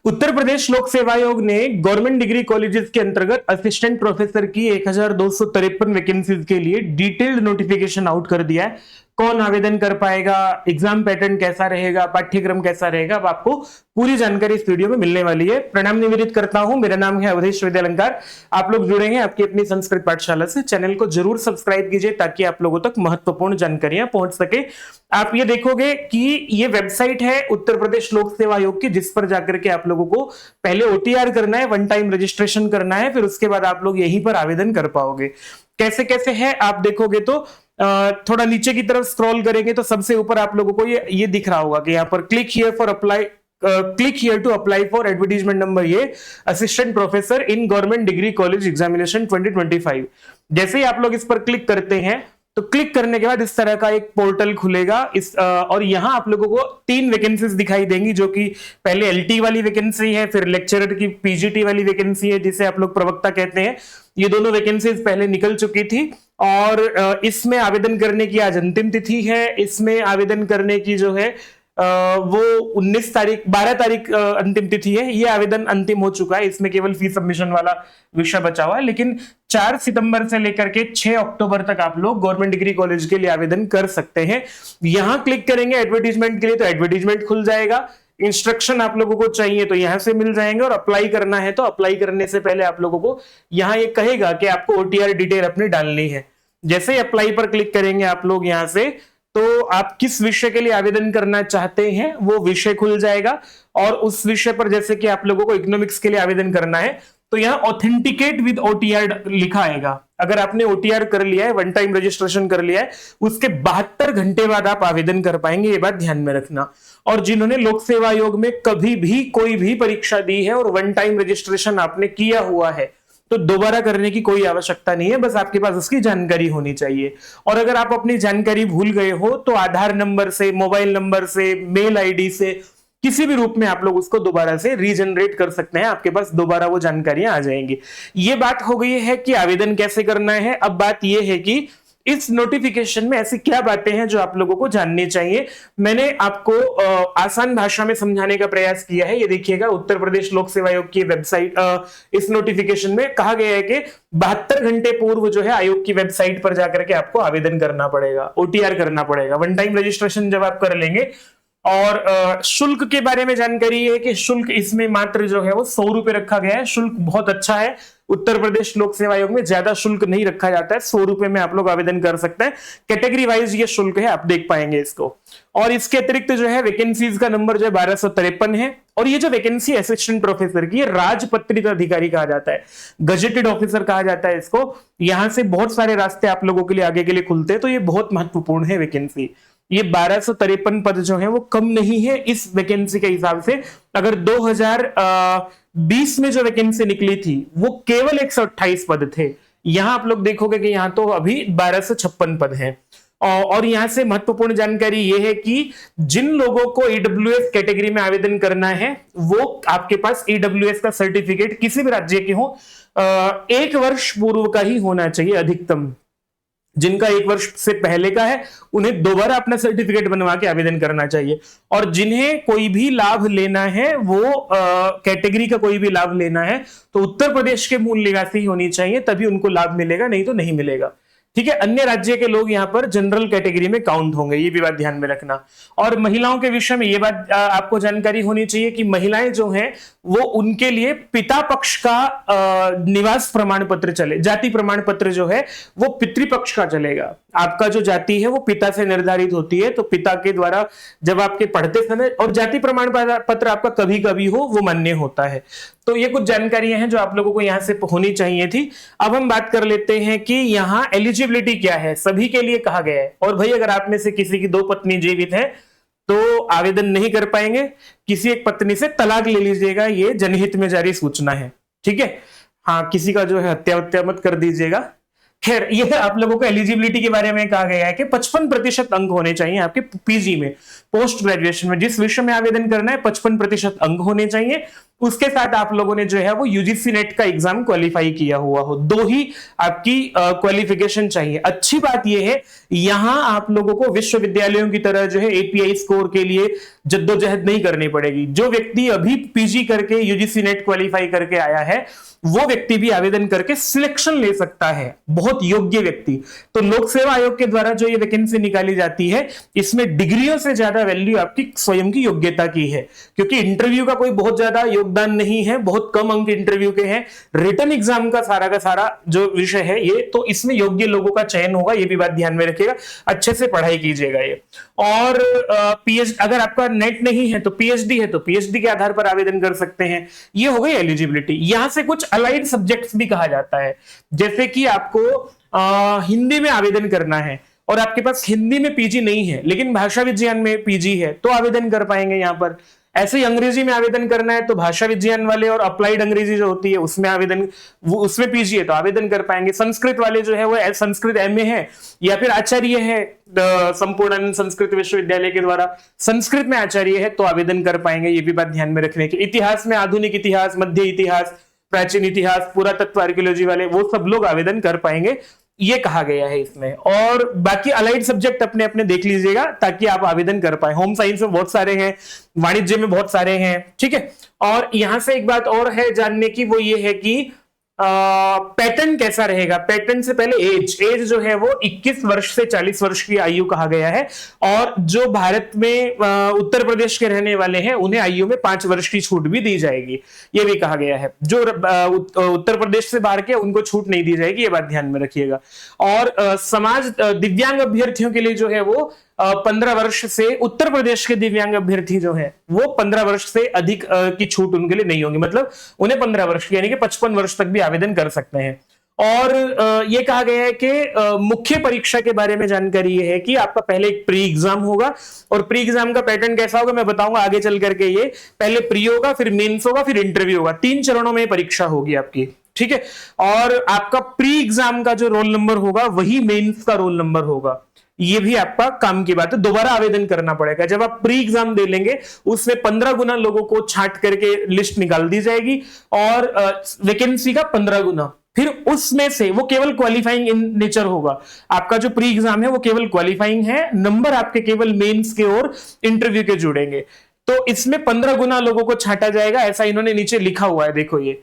उत्तर प्रदेश लोक सेवा आयोग ने गवर्नमेंट डिग्री कॉलेजेस के अंतर्गत असिस्टेंट प्रोफेसर की 1253 वैकेंसीज के लिए डिटेल्ड नोटिफिकेशन आउट कर दिया है। कौन आवेदन कर पाएगा, एग्जाम पैटर्न कैसा रहेगा, पाठ्यक्रम कैसा रहेगा, अब आपको पूरी जानकारी इस वीडियो में मिलने वाली है। प्रणाम निवेदित करता हूं, मेरा नाम है अवधेश विद्यालंकार। आप लोग जुड़े हैं आपकी अपनी संस्कृत पाठशाला से। चैनल को जरूर सब्सक्राइब कीजिए ताकि आप लोगों तक महत्वपूर्ण जानकारियां पहुंच सके। आप ये देखोगे कि ये वेबसाइट है उत्तर प्रदेश लोक सेवा आयोग की, जिस पर जाकर के आप लोगों को पहले ओटीआर करना है, वन टाइम रजिस्ट्रेशन करना है, फिर उसके बाद आप लोग यहीं पर आवेदन कर पाओगे। कैसे कैसे है आप देखोगे तो थोड़ा नीचे की तरफ स्क्रॉल करेंगे तो सबसे ऊपर आप लोगों को ये दिख रहा होगा कि यहाँ पर click here for apply, click here to apply for advertisement number ये assistant professor in government degree college examination 2025। जैसे ही आप लोग इस पर क्लिक करते हैं तो क्लिक करने के बाद इस तरह का एक पोर्टल खुलेगा और यहां आप लोगों को 3 वैकेंसीज दिखाई देंगी, जो कि पहले एलटी वाली वैकेंसी है, फिर लेक्चरर की पीजीटी वाली वैकेंसी है जिसे आप लोग प्रवक्ता कहते हैं। ये दोनों वैकेंसीज पहले निकल चुकी थी और इसमें आवेदन करने की आज अंतिम तिथि है। इसमें आवेदन करने की जो है वो 12 तारीख अंतिम तिथि है। ये आवेदन अंतिम हो चुका है, इसमें केवल फी सबमिशन वाला विषय बचा हुआ है। लेकिन 4 सितंबर से लेकर के 6 अक्टूबर तक आप लोग गवर्नमेंट डिग्री कॉलेज के लिए आवेदन कर सकते हैं। यहां क्लिक करेंगे एडवर्टीजमेंट के लिए तो एडवर्टीजमेंट खुल जाएगा। इंस्ट्रक्शन आप लोगों को चाहिए तो यहां से मिल जाएंगे, और अप्लाई करना है तो अप्लाई करने से पहले आप लोगों को यहां ये कहेगा कि आपको ओटीआर डिटेल अपनी डालनी है। जैसे ही अप्लाई पर क्लिक करेंगे आप लोग यहां से, तो आप किस विषय के लिए आवेदन करना चाहते हैं वो विषय खुल जाएगा। और उस विषय पर जैसे कि आप लोगों को इकोनॉमिक्स के लिए आवेदन करना है तो यहां ऑथेंटिकेट विद ओटीआर लिखा आएगा। अगर आपने ओटीआर कर लिया है, वन टाइम रजिस्ट्रेशन कर लिया है, उसके 72 घंटे बाद आप आवेदन कर पाएंगे, ये बात ध्यान में रखना। और जिन्होंने लोक सेवा आयोग में कभी भी कोई भी परीक्षा दी है और वन टाइम रजिस्ट्रेशन आपने किया हुआ है तो दोबारा करने की कोई आवश्यकता नहीं है, बस आपके पास उसकी जानकारी होनी चाहिए। और अगर आप अपनी जानकारी भूल गए हो तो आधार नंबर से, मोबाइल नंबर से, मेल आईडी से, किसी भी रूप में आप लोग उसको दोबारा से रीजनरेट कर सकते हैं, आपके पास दोबारा वो जानकारियां आ जाएंगी। ये बात हो गई है कि आवेदन कैसे करना है। अब बात यह है कि इस नोटिफिकेशन में ऐसी क्या बातें हैं जो आप लोगों को जाननी चाहिए। मैंने आपको आसान भाषा में समझाने का प्रयास किया है। ये देखिएगा, उत्तर प्रदेश लोक सेवा आयोग की वेबसाइट, इस नोटिफिकेशन में कहा गया है कि 72 घंटे पूर्व जो है आयोग की वेबसाइट पर जाकर के आपको आवेदन करना पड़ेगा, ओटीआर करना पड़ेगा। वन टाइम रजिस्ट्रेशन जब आप कर लेंगे, और शुल्क के बारे में जानकारी है कि शुल्क इसमें मात्र जो है वो 100 रुपए रखा गया है। शुल्क बहुत अच्छा है, उत्तर प्रदेश लोक सेवा आयोग में ज्यादा शुल्क नहीं रखा जाता है। 100 रुपए में आप लोग आवेदन कर सकते हैं। कैटेगरी वाइज ये शुल्क है, आप देख पाएंगे इसको। और इसके अतिरिक्त जो है वैकेंसीज का नंबर जो है 1253 है। और ये जो वैकेंसी असिस्टेंट प्रोफेसर की, राजपत्रित अधिकारी कहा जाता है, गजेटेड ऑफिसर कहा जाता है इसको। यहां से बहुत सारे रास्ते आप लोगों के लिए आगे के लिए खुलते हैं, तो ये बहुत महत्वपूर्ण है वैकेंसी। ये 1253 पद जो है वो कम नहीं है इस वैकेंसी के हिसाब से। अगर 2020 में जो वैकेंसी निकली थी वो केवल 128 पद थे। यहां आप लोग देखोगे कि यहां तो अभी 1256 पद हैं। और यहां से महत्वपूर्ण जानकारी यह है कि जिन लोगों को ईडब्ल्यूएस कैटेगरी में आवेदन करना है वो आपके पास ईडब्ल्यूएस का सर्टिफिकेट किसी भी राज्य के हो 1 वर्ष पूर्व का ही होना चाहिए अधिकतम। जिनका 1 वर्ष से पहले का है उन्हें दोबारा अपना सर्टिफिकेट बनवा के आवेदन करना चाहिए। और जिन्हें कोई भी लाभ लेना है, वो कैटेगरी का कोई भी लाभ लेना है, तो उत्तर प्रदेश के मूल निवासी होनी चाहिए, तभी उनको लाभ मिलेगा, नहीं तो नहीं मिलेगा। ठीक है, अन्य राज्य के लोग यहाँ पर जनरल कैटेगरी में काउंट होंगे, ये भी बात ध्यान में रखना। और महिलाओं के विषय में ये बात आपको जानकारी होनी चाहिए कि महिलाएं जो हैं वो उनके लिए पिता पक्ष का निवास प्रमाण पत्र चले, जाति प्रमाण पत्र जो है वो पितृपक्ष का चलेगा। आपका जो जाति है वो पिता से निर्धारित होती है, तो पिता के द्वारा जब आपके पढ़ते समय, और जाति प्रमाण पत्र आपका कभी कभी हो वो मान्य होता है। तो ये कुछ जानकारियां हैं जो आप लोगों को यहां से होनी चाहिए थी। अब हम बात कर लेते हैं कि यहां एलिजिबिलिटी क्या है, सभी के लिए कहा गया है। और भाई अगर आप में से किसी की 2 पत्नी जीवित है तो आवेदन नहीं कर पाएंगे, किसी एक पत्नी से तलाक ले लीजिएगा, ये जनहित में जारी सूचना है। ठीक है, हाँ, किसी का जो है हत्या मत कर दीजिएगा। खैर, ये आप लोगों को एलिजिबिलिटी के बारे में कहा गया है कि 55% अंक होने चाहिए आपके पीजी में, पोस्ट ग्रेजुएशन में जिस विषय में आवेदन करना है 55% अंक होने चाहिए। उसके साथ आप लोगों ने जो है वो यूजीसी नेट का एग्जाम क्वालिफाई किया हुआ हो, 2 ही आपकी क्वालिफिकेशन चाहिए। अच्छी बात यह है यहां आप लोगों को विश्वविद्यालयों की तरह जो है एपीआई स्कोर के लिए जद्दोजहद नहीं करनी पड़ेगी। जो व्यक्ति अभी पीजी करके यूजीसी नेट क्वालिफाई करके आया है वो व्यक्ति भी आवेदन करके सिलेक्शन ले सकता है, बहुत योग्य व्यक्ति। तो लोक सेवा आयोग के द्वारा जो ये वैकेंसी निकाली जाती है इसमें डिग्रियों से ज्यादा वैल्यू आपकी स्वयं की योग्यता की है, क्योंकि इंटरव्यू का कोई बहुत ज्यादा योगदान नहीं है, बहुत कम अंक इंटरव्यू के हैं। रिटन एग्जाम का सारा जो विषय है ये, तो इसमें योग्य लोगों का चयन होगा, ये भी बात ध्यान में रखिएगा, अच्छे से पढ़ाई कीजिएगा ये। और अगर आपका नेट नहीं है तो पीएचडी है तो पीएचडी के आधार पर आवेदन कर सकते हैं। ये हो गई एलिजिबिलिटी। यहां से कुछ अलाइड सब्जेक्ट्स भी कहा जाता है, जैसे कि आपको हिंदी में आवेदन करना है और आपके पास हिंदी में पीजी नहीं है लेकिन भाषा विज्ञान में पीजी है तो आवेदन कर पाएंगे यहां पर। ऐसे ही अंग्रेजी में आवेदन करना है तो भाषा विज्ञान वाले और अप्लाइड अंग्रेजी जो होती है उसमें आवेदन, वो उसमें पीजी है तो आवेदन कर पाएंगे। संस्कृत वाले जो है वो संस्कृत एमए है या फिर आचार्य है संपूर्णानंद संस्कृत विश्वविद्यालय के द्वारा संस्कृत में आचार्य है तो आवेदन कर पाएंगे, ये भी बात ध्यान में रखने की। इतिहास में आधुनिक इतिहास, मध्य इतिहास, प्राचीन इतिहास, पुरातत्व आर्कियोलॉजी वाले वो सब लोग आवेदन कर पाएंगे, ये कहा गया है इसमें। और बाकी अलाइड सब्जेक्ट अपने अपने देख लीजिएगा ताकि आप आवेदन कर पाए। होम साइंस में बहुत सारे हैं, वाणिज्य में बहुत सारे हैं, ठीक है। और यहां से एक बात और है जानने की, वो ये है कि पैटर्न कैसा रहेगा। पैटर्न से पहले एज जो है वो 21 वर्ष से 40 वर्ष की आयु कहा गया है। और जो भारत में उत्तर प्रदेश के रहने वाले हैं उन्हें आयु में 5 वर्ष की छूट भी दी जाएगी, ये भी कहा गया है। जो उत्तर प्रदेश से बाहर के उनको छूट नहीं दी जाएगी, ये बात ध्यान में रखिएगा। और समाज दिव्यांग अभ्यर्थियों के लिए जो है वो 15 वर्ष से, उत्तर प्रदेश के दिव्यांग अभ्यर्थी जो है वो 15 वर्ष से अधिक की छूट उनके लिए नहीं होगी, मतलब उन्हें 15 वर्ष यानी कि 55 वर्ष तक भी आवेदन कर सकते हैं। और ये कहा गया है कि मुख्य परीक्षा के बारे में जानकारी ये है कि आपका पहले एक प्री एग्जाम होगा, और प्री एग्जाम का पैटर्न कैसा होगा मैं बताऊंगा आगे चल करके। ये पहले प्री होगा, फिर मेंस होगा, फिर इंटरव्यू होगा, 3 चरणों में परीक्षा होगी आपकी, ठीक है। और आपका प्री एग्जाम का जो रोल नंबर होगा वही मेंस का रोल नंबर होगा, ये भी आपका काम की बात है। दोबारा आवेदन करना पड़ेगा। जब आप प्री एग्जाम दे लेंगे उसमें 15 गुना लोगों को छांट करके लिस्ट निकाल दी जाएगी और वैकेंसी का 15 गुना, फिर उसमें से वो केवल क्वालिफाइंग इन नेचर होगा। आपका जो प्री एग्जाम है वो केवल क्वालिफाइंग है, नंबर आपके केवल मेंस के और इंटरव्यू के जुड़ेंगे। तो इसमें 15 गुना लोगों को छांटा जाएगा, ऐसा इन्होंने नीचे लिखा हुआ है, देखो ये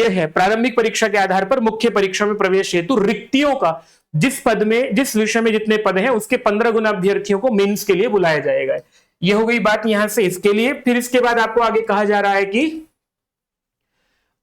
है। प्रारंभिक परीक्षा के आधार पर मुख्य परीक्षा में प्रवेश हेतु रिक्तियों का जिस पद में, जिस विषय में जितने पद हैं उसके 15 गुना अभ्यर्थियों को मेंस के लिए बुलाया जाएगा। ये हो गई बात यहां से इसके लिए। फिर इसके बाद आपको आगे कहा जा रहा है कि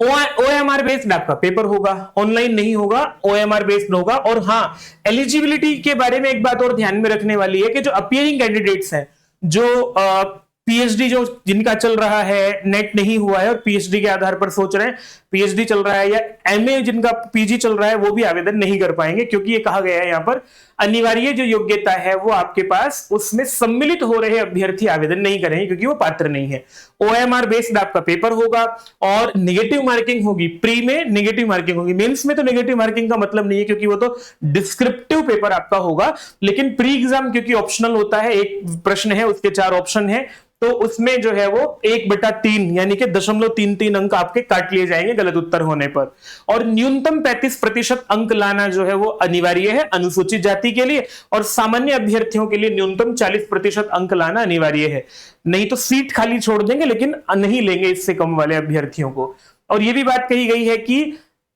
ओएमआर बेस्ड आपका पेपर होगा, ऑनलाइन नहीं होगा, ओएमआर बेस्ड होगा। और हाँ, एलिजिबिलिटी के बारे में एक बात और ध्यान में रखने वाली है कि जो अपीयरिंग कैंडिडेट्स हैं, जो पीएचडी जो जिनका चल रहा है, नेट नहीं हुआ है और पीएचडी के आधार पर सोच रहे हैं, पीएचडी चल रहा है या एमए जिनका पीजी चल रहा है, वो भी आवेदन नहीं कर पाएंगे, क्योंकि ये कहा गया है यहां पर अनिवार्य जो योग्यता है वो आपके पास, उसमें सम्मिलित हो रहे अभ्यर्थी आवेदन नहीं करेंगे क्योंकि वो पात्र नहीं है। ओएमआर बेस्ड आपका पेपर होगा और नेगेटिव मार्किंग होगी। प्री में नेगेटिव मार्किंग होगी, मेंस में तो नेगेटिव मार्किंग का मतलब नहीं है क्योंकि वो तो डिस्क्रिप्टिव पेपर आपका होगा। लेकिन प्री एग्जाम क्योंकि ऑप्शनल होता है, एक प्रश्न है उसके 4 ऑप्शन है, तो उसमें जो है वो 1/3 यानी कि 0.33 अंक आपके काट लिए जाएंगे गलत उत्तर होने पर। और न्यूनतम 35% अंक लाना जो है वो अनिवार्य है अनुसूचित जाति के लिए, और सामान्य अभ्यर्थियों के लिए न्यूनतम 40% अंक लाना अनिवार्य है। नहीं तो सीट खाली छोड़ देंगे लेकिन नहीं लेंगे इससे कम वाले अभ्यर्थियों को। और ये भी बात कही गई है कि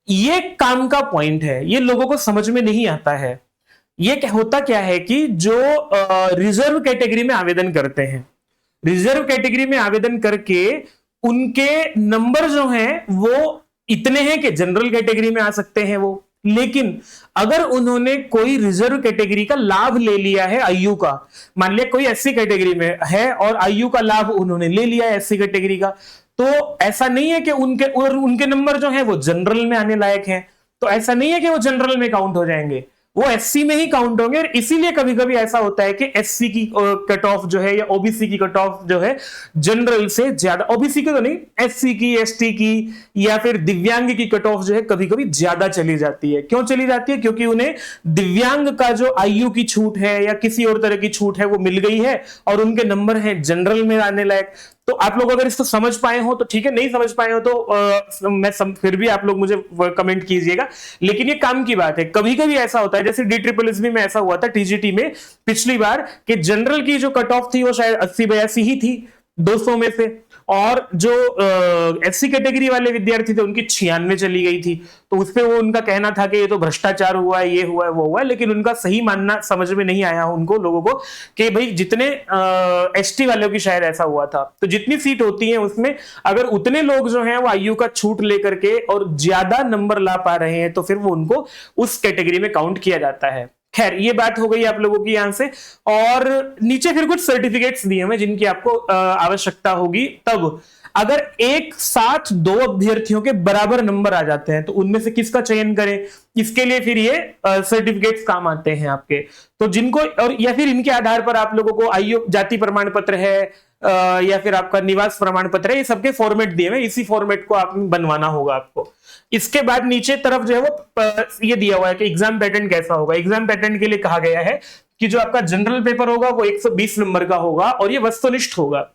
ये काम का पॉइंट है, ये लोगों को समझ में नहीं आता है। ये होता क्या है कि जो रिजर्व कैटेगरी में आवेदन करते हैं, रिजर्व कैटेगरी में आवेदन करके उनके नंबर जो हैं वो इतने हैं कि जनरल कैटेगरी में आ सकते हैं वो। लेकिन अगर उन्होंने कोई रिजर्व कैटेगरी का लाभ ले लिया है आयु का, मान लिया कोई एससी कैटेगरी में है और आयु का लाभ उन्होंने ले लिया है एससी कैटेगरी का, तो ऐसा नहीं है कि उनके नंबर जो है वो जनरल में आने लायक हैं, तो ऐसा नहीं है कि वो जनरल में काउंट हो जाएंगे, वो एससी में ही काउंट होंगे। और इसीलिए कभी कभी ऐसा होता है कि एससी की कट ऑफ जो है या ओबीसी की कट ऑफ जो है जनरल से ज्यादा, ओबीसी की तो नहीं, एससी की, एसटी की या फिर दिव्यांग की कट ऑफ जो है कभी कभी ज्यादा चली जाती है। क्यों चली जाती है? क्योंकि उन्हें दिव्यांग का जो आयु की छूट है या किसी और तरह की छूट है वो मिल गई है और उनके नंबर है जनरल में आने लायक। तो आप लोग अगर इसको समझ पाए हो तो ठीक है, नहीं समझ पाए हो तो फिर भी आप लोग मुझे कमेंट कीजिएगा। लेकिन ये काम की बात है, कभी कभी ऐसा होता है, जैसे DSSS में ऐसा हुआ था TGT में पिछली बार, कि जनरल की जो कट ऑफ थी वो शायद 80-82 ही थी 200 में से, और जो SC कैटेगरी वाले विद्यार्थी थे उनकी 96 चली गई थी। तो उसपे वो उनका कहना था कि ये तो भ्रष्टाचार हुआ है, ये हुआ है, वो हुआ है, लेकिन उनका सही मानना समझ में नहीं आया उनको लोगों को कि भाई जितने ST वालों की शायद ऐसा हुआ था, तो जितनी सीट होती है उसमें अगर उतने लोग जो हैं वो IU का छूट लेकर के और ज्यादा नंबर ला पा रहे हैं तो फिर वो उनको उस कैटेगरी में काउंट किया जाता है। खैर ये बात हो गई आप लोगों की यहां से। और नीचे फिर कुछ सर्टिफिकेट्स दिए हुए जिनकी आपको आवश्यकता होगी तब, अगर एक साथ 2 अभ्यर्थियों के बराबर नंबर आ जाते हैं तो उनमें से किसका चयन करें, इसके लिए फिर ये सर्टिफिकेट्स काम आते हैं आपके। तो जिनको, और या फिर इनके आधार पर आप लोगों को आयु जाति प्रमाण पत्र है या फिर आपका निवास प्रमाण पत्र है, ये सबके फॉर्मेट दिए हुए, इसी फॉर्मेट को आप बनवाना होगा आपको। इसके बाद नीचे तरफ जो है वो ये दिया हुआ है कि एग्जाम पैटर्न कैसा होगा। एग्जाम पैटर्न के लिए कहा गया है कि जो आपका जनरल पेपर होगा वो 120 नंबर का होगा और ये वस्तुनिष्ठ होगा।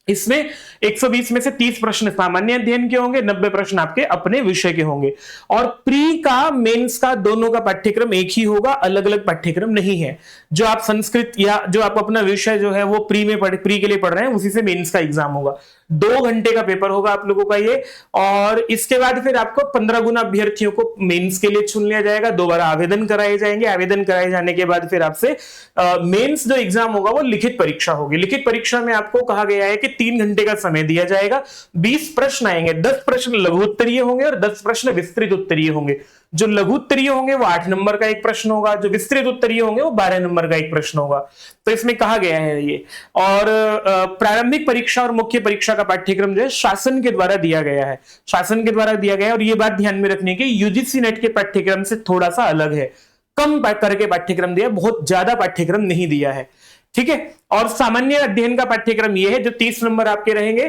इसमें 120 में से 30 प्रश्न सामान्य अध्ययन के होंगे, 90 प्रश्न आपके अपने विषय के होंगे। और प्री का मेंस का दोनों का पाठ्यक्रम एक ही होगा, अलग अलग पाठ्यक्रम नहीं है। जो आप संस्कृत या जो आप अपना विषय जो है वो प्री के लिए पढ़ रहे हैं उसी से मेंस का एग्जाम होगा। 2 घंटे का पेपर होगा आप लोगों का ये। और इसके बाद फिर आपको 15 गुना अभ्यर्थियों को मेंस के लिए चुन लिया जाएगा, दोबारा आवेदन कराए जाएंगे। आवेदन कराए जाने के बाद फिर आपसे मेंस जो एग्जाम होगा वो लिखित परीक्षा होगी। लिखित परीक्षा में आपको कहा गया है कि 3 घंटे का समय दिया जाएगा, 20 प्रश्न आएंगे, 10 प्रश्न लघु उत्तरीय होंगे और 10 प्रश्न विस्तृत उत्तरीय होंगे। जो लघु उत्तरीय होंगे वो 8 नंबर का एक प्रश्न होगा, जो विस्तृत उत्तरीय होंगे वो 12 नंबर का एक प्रश्न होगा। तो इसमें कहा गया है ये। और प्रारंभिक परीक्षा और मुख्य परीक्षा का पाठ्यक्रम जो है शासन के द्वारा दिया गया है, शासन के द्वारा दिया गया है। और ये बात ध्यान में रखने की, UGC नेट के पाठ्यक्रम से थोड़ा सा अलग है, कम करके पाठ्यक्रम दिया, बहुत ज्यादा पाठ्यक्रम नहीं दिया है, ठीक है। और सामान्य अध्ययन का पाठ्यक्रम ये है जो 30 नंबर आपके रहेंगे।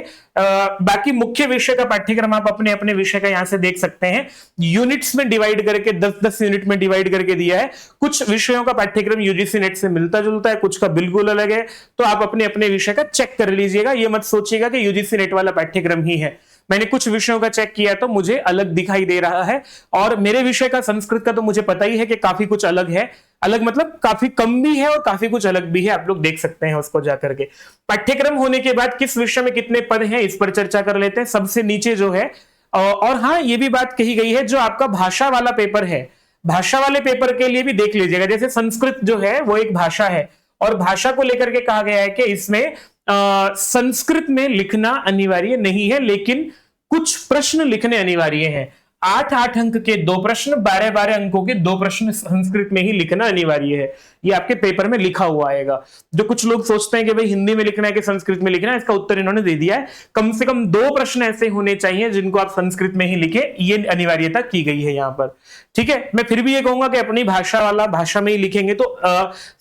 बाकी मुख्य विषय का पाठ्यक्रम आप अपने अपने विषय का यहां से देख सकते हैं, यूनिट्स में डिवाइड करके 10-10 यूनिट में डिवाइड करके दिया है। कुछ विषयों का पाठ्यक्रम UGC नेट से मिलता जुलता है, कुछ का बिल्कुल अलग है। तो आप अपने अपने विषय का चेक कर लीजिएगा, ये मत सोचिएगा कि UGC नेट वाला पाठ्यक्रम ही है। मैंने कुछ विषयों का चेक किया तो मुझे अलग दिखाई दे रहा है, और मेरे विषय का संस्कृत का तो मुझे पता ही है कि काफी कुछ अलग है। अलग मतलब काफी कम भी है और काफी कुछ अलग भी है, आप लोग देख सकते हैं उसको जाकर के। पाठ्यक्रम होने के बाद किस विषय में कितने पद हैं इस पर चर्चा कर लेते हैं। सबसे नीचे जो है, और हाँ ये भी बात कही गई है, जो आपका भाषा वाला पेपर है, भाषा वाले पेपर के लिए भी देख लीजिएगा। जैसे संस्कृत जो है वो एक भाषा है, और भाषा को लेकर के कहा गया है कि इसमें संस्कृत में लिखना अनिवार्य नहीं है, लेकिन कुछ प्रश्न लिखने अनिवार्य हैं। 8-8 अंक के 2 प्रश्न, 12-12 अंकों के 2 प्रश्न संस्कृत में ही लिखना अनिवार्य है। ये आपके पेपर में लिखा हुआ आएगा। जो कुछ लोग सोचते हैं कि भाई हिंदी में लिखना है कि संस्कृत में लिखना है, इसका उत्तर इन्होंने दे दिया है। कम से कम 2 प्रश्न ऐसे होने चाहिए जिनको आप संस्कृत में ही लिखे, ये अनिवार्यता की गई है यहाँ पर, ठीक है। मैं फिर भी ये कहूंगा कि अपनी भाषा वाला भाषा में ही लिखेंगे तो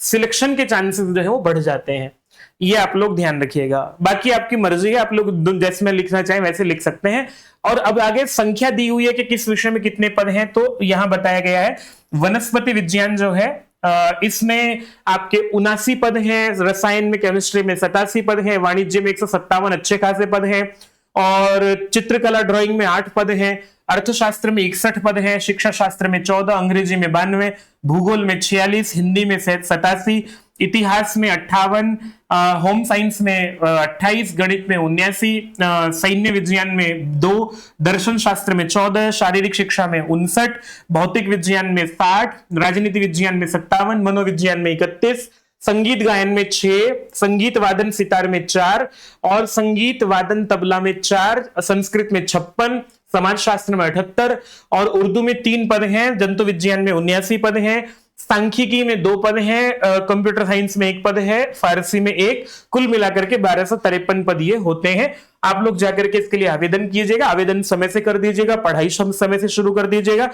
सिलेक्शन के चांसेस जो है वो बढ़ जाते हैं, ये आप लोग ध्यान रखिएगा। बाकी आपकी मर्जी है, आप लोग जैसे में लिखना चाहें वैसे लिख सकते हैं। और अब आगे संख्या दी हुई है कि किस विषय में कितने पद हैं, तो यहां बताया गया है वनस्पति विज्ञान जो है इसमें आपके 79 पद हैं, रसायन में केमिस्ट्री में 87 पद हैं, वाणिज्य में 157 अच्छे खासे पद हैं, और चित्रकला ड्राइंग में 8 पद हैं, अर्थशास्त्र में 61 पद हैं, शिक्षा शास्त्र में 14, अंग्रेजी में 92, भूगोल में 46, हिंदी में 87, इतिहास में 58, होम साइंस में 28, गणित में 79, सैन्य विज्ञान में 2, दर्शन शास्त्र में 14, शारीरिक शिक्षा में 59, भौतिक विज्ञान में 60, राजनीति विज्ञान में 57, मनोविज्ञान में 31, संगीत गायन में 6, संगीत वादन सितार में 4, और संगीत वादन तबला में 4, संस्कृत में 56, समाजशास्त्र में 78, और उर्दू में 3 पद हैं, जंतु विज्ञान में 79 पद हैं, सांख्यिकी में 2 पद हैं, कंप्यूटर साइंस में 1 पद है, फारसी में 1, कुल मिलाकर के 1253 पद ये होते हैं। आप लोग जाकर के इसके लिए आवेदन कीजिएगा, आवेदन समय से कर दीजिएगा, पढ़ाई समय से शुरू कर दीजिएगा।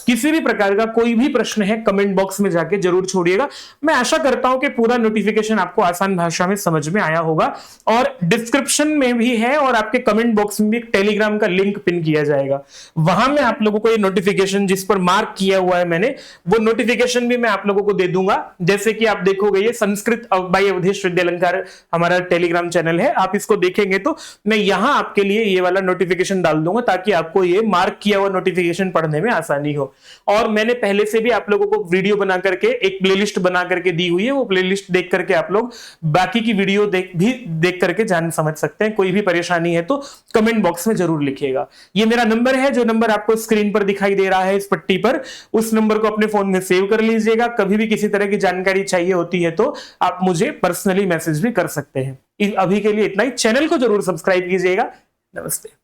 किसी भी प्रकार का कोई भी प्रश्न है कमेंट बॉक्स में जाके जरूर छोड़िएगा। मैं आशा करता हूं कि पूरा नोटिफिकेशन आपको आसान भाषा में समझ में आया होगा, और डिस्क्रिप्शन में भी है और आपके कमेंट बॉक्स में भी एक टेलीग्राम का लिंक पिन किया जाएगा। वहां में आप लोगों को ये नोटिफिकेशन जिस पर मार्क किया हुआ है मैंने, वो नोटिफिकेशन भी मैं आप लोगों को दे दूंगा। जैसे कि आप देखोगे ये संस्कृत बाय अवधेश विद्यालंकार हमारा टेलीग्राम चैनल है, आप इसको देखेंगे तो मैं यहां आपके लिए ये वाला नोटिफिकेशन डाल दूंगा ताकि आपको ये मार्क किया हुआ नोटिफिकेशन पढ़ने में आसानी हो। और मैंने पहले से भी आप लोगों को वीडियो बना करके एक प्लेलिस्ट बना करके दी हुई है, वो प्लेलिस्ट देख करके आप लोग बाकी की वीडियो देख करके जान समझ सकते हैं। कोई भी परेशानी है तो कमेंट बॉक्स में जरूर लिखिएगा। ये मेरा नंबर है, जो नंबर आपको स्क्रीन पर दिखाई दे रहा है इस पट्टी पर, उस नंबर को अपने फोन में सेव कर लीजिएगा। कभी भी किसी तरह की जानकारी चाहिए होती है तो आप मुझे पर्सनली मैसेज भी कर सकते हैं। अभी के लिए इतना ही। चैनल को जरूर सब्सक्राइब कीजिएगा। नमस्ते।